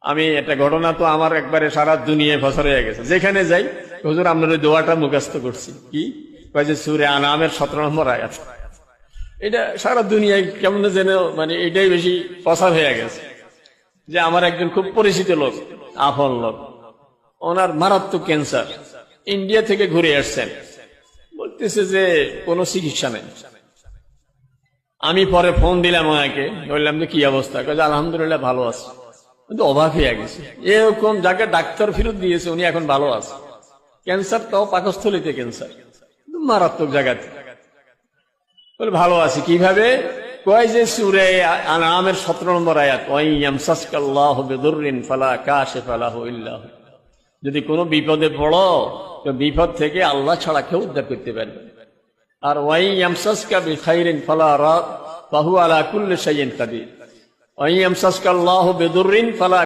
আমি একটা ঘটনা তো আমার একবারে সারা দুনিয়ায় ফসর হয়ে গেছে, যেখানে যাই হুজুর আপনার ওই দোয়াটা মুখস্থ করছি, কি কয় যে সূরা আনআমের 17 নম্বর আয়াত। এটা সারা দুনিয়ায় কেমন যেন মানে এটাই বেশি প্রচার হয়ে গেছে। যে আমার একজন খুব পরিচিত লোক, আপন লোক, ওনার মারাত্মক ক্যান্সার, ইন্ডিয়া থেকে ঘুরে আসছেন, বলতেছে যে কোনো চিকিৎসা নেই। আমি পরে ফোন দিলাম ওনাকে, বললাম যে কি অবস্থা, কাজে আলহামদুলিল্লাহ ভালো আছে। কিন্তু অবাক হয়ে গেছে, এরকম যাকে ডাক্তার ফেরত দিয়েছে উনি এখন ভালো আছে। ক্যান্সার তাও পাকস্থলীতে ক্যান্সার, মারাত্মক জায়গাতে। বলে ভালো আছে কিভাবে, কয় যে সূরা আনআমের 17 নম্বর আয়াত, ওয়াইয়ামসাসকাল্লাহু বিদুররিন ফালা কাশিফা লাহু ইল্লা হু। যদি কোনো বিপদে পড়ো তো বিপদ থেকে আল্লাহ ছাড়া কেউ উদ্ধার করতে পারবে। আর ওয়াইয়ামসাসকা বিখাইরিন ফালা রাদ ফাহু আলা কুল্লি শাইইন কাদির। ওয়াইয়ামসাসকাল্লাহু বিদুররিন ফালা